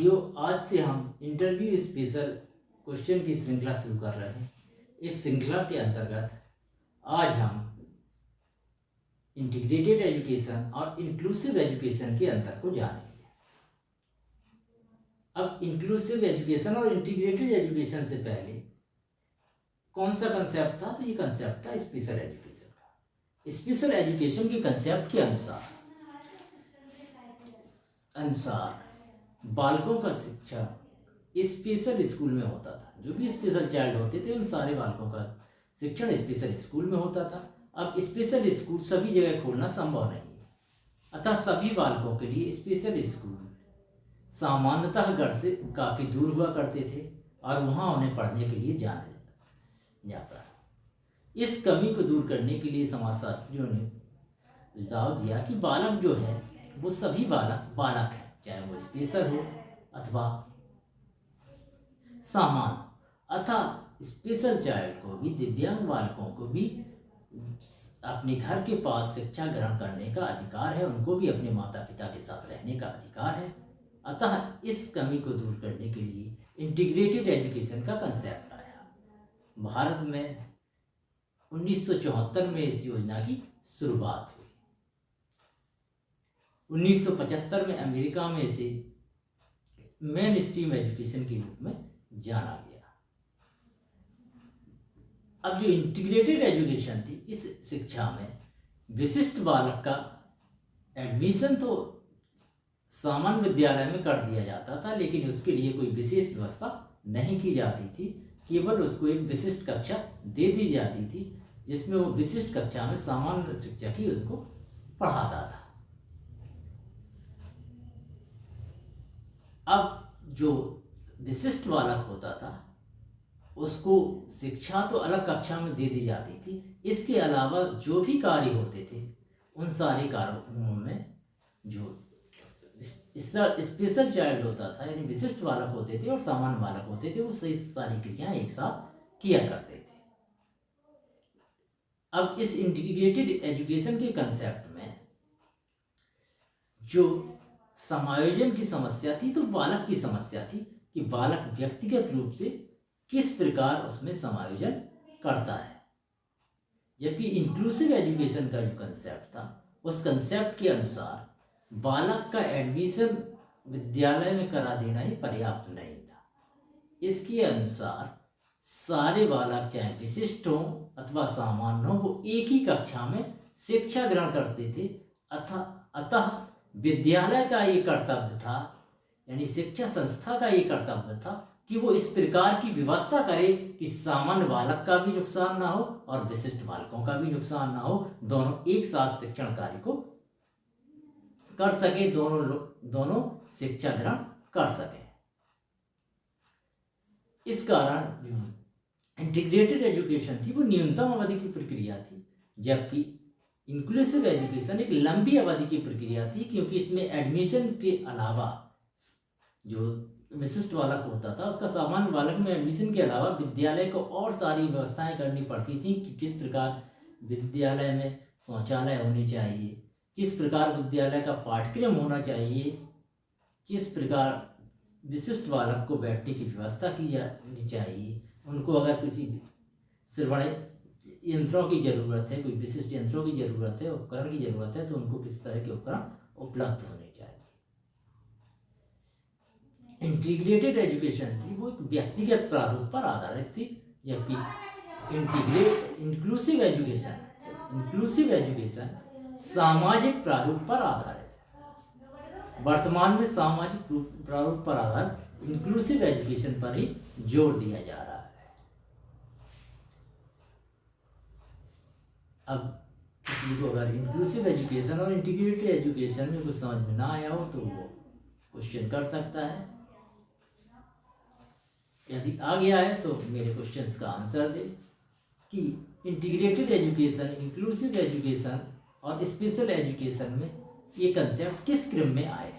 साथियों, आज से हम इंटरव्यू स्पेशल क्वेश्चन की श्रृंखला शुरू कर रहे हैं। इस श्रृंखला के अंतर्गत आज हम इंटीग्रेटेड एजुकेशन और इंक्लूसिव एजुकेशन के अंतर को जानेंगे। अब इंक्लूसिव एजुकेशन और इंटीग्रेटेड एजुकेशन से पहले कौन सा कंसेप्ट था? तो ये कंसेप्ट था स्पेशल एजुकेशन का। स्पेशल एजुकेशन के कंसेप्ट के अनुसार बालकों का शिक्षा स्पेशल स्कूल में होता था। जो भी स्पेशल चाइल्ड होते थे उन सारे बालकों का शिक्षण स्पेशल स्कूल में होता था। अब स्पेशल स्कूल सभी जगह खोलना संभव नहीं है, अतः सभी बालकों के लिए स्पेशल स्कूल सामान्यतः घर से काफ़ी दूर हुआ करते थे और वहाँ उन्हें पढ़ने के लिए जाना जाता है। इस कमी को दूर करने के लिए समाजशास्त्रियों ने सुझाव दिया कि बालक जो है वो सभी बालक हैं, चाहे वो स्पेशल हो अथवा सामान्य। अतः स्पेशल चाइल्ड को भी, दिव्यांग बालकों को भी अपने घर के पास शिक्षा ग्रहण करने का अधिकार है, उनको भी अपने माता पिता के साथ रहने का अधिकार है। अतः इस कमी को दूर करने के लिए इंटीग्रेटेड एजुकेशन का कंसेप्ट आया। भारत में 1974 में इस योजना की शुरुआत हुई। 1975 में अमेरिका में इसे मेन स्ट्रीम एजुकेशन के रूप में जाना गया। अब जो इंटीग्रेटेड एजुकेशन थी, इस शिक्षा में विशिष्ट बालक का एडमिशन तो सामान्य विद्यालय में कर दिया जाता था, लेकिन उसके लिए कोई विशेष व्यवस्था नहीं की जाती थी। केवल उसको एक विशिष्ट कक्षा दे दी जाती थी जिसमें वो विशिष्ट कक्षा में सामान्य शिक्षक ही उसको पढ़ाता था। अब जो विशिष्ट बालक होता था उसको शिक्षा तो अलग कक्षा में दे दी जाती थी, इसके अलावा जो भी कार्य होते थे उन सारे कार्यों में जो स्पेशल चाइल्ड होता था, यानी विशिष्ट बालक होते थे और सामान्य बालक होते थे, वो सारी क्रियाएं एक साथ किया करते थे। अब इस इंटीग्रेटेड एजुकेशन के कंसेप्ट में जो समायोजन की समस्या थी तो बालक की समस्या थी कि बालक व्यक्तिगत रूप से किस प्रकार उसमें समायोजन करता है। जबकि इंक्लूसिव एजुकेशन का जो कंसेप्ट था, उस कंसेप्ट के अनुसार बालक का एडमिशन विद्यालय में करा देना ही पर्याप्त नहीं था। इसके अनुसार सारे बालक, चाहे विशिष्ट हों अथवा सामान्य हों, वो एक ही कक्षा में शिक्षा ग्रहण करते थे। अतः विद्यालय का ये कर्तव्य था, यानी शिक्षा संस्था का ये कर्तव्य था कि वो इस प्रकार की व्यवस्था करे कि सामान्य बालक का भी नुकसान ना हो और विशिष्ट बालकों का भी नुकसान ना हो, दोनों एक साथ शिक्षण कार्य को कर सके, दोनों शिक्षा ग्रहण कर सके। इस कारण इंटीग्रेटेड एजुकेशन थी वो न्यूनतम अवधि की प्रक्रिया थी, जबकि इंक्लूसिव एजुकेशन एक लंबी अवधि की प्रक्रिया थी, क्योंकि इसमें एडमिशन के अलावा जो विशिष्ट बालक होता था उसका सामान्य बालक में एडमिशन के अलावा विद्यालय को और सारी व्यवस्थाएं करनी पड़ती थी कि किस प्रकार विद्यालय में शौचालय होने चाहिए, किस प्रकार विद्यालय का पाठ्यक्रम होना चाहिए, किस प्रकार विशिष्ट बालक को बैठने की व्यवस्था की जानी चाहिए, उनको अगर किसी श्रवण यंत्रों की ज़रूरत है, कोई विशिष्ट यंत्रों की ज़रूरत है, उपकरण की ज़रूरत है, तो उनको किस तरह के उपकरण उपलब्ध होने चाहिए। इंटीग्रेटेड एजुकेशन थी वो एक व्यक्तिगत प्रारूप पर आधारित थी, जबकि इंक्लूसिव एजुकेशन सामाजिक प्रारूप पर आधारित है। वर्तमान में सामाजिक प्रारूप पर आधारित इंक्लूसिव एजुकेशन पर ही जोर दिया जा रहा है। अब किसी को अगर इंक्लूसिव एजुकेशन और इंटीग्रेटेड एजुकेशन में कुछ समझ में ना आया हो तो वो क्वेश्चन कर सकता है। यदि आ गया है तो मेरे क्वेश्चंस का आंसर दे कि इंटीग्रेटेड एजुकेशन, इंक्लूसिव एजुकेशन और स्पेशल एजुकेशन में ये कंसेप्ट किस क्रम में आए।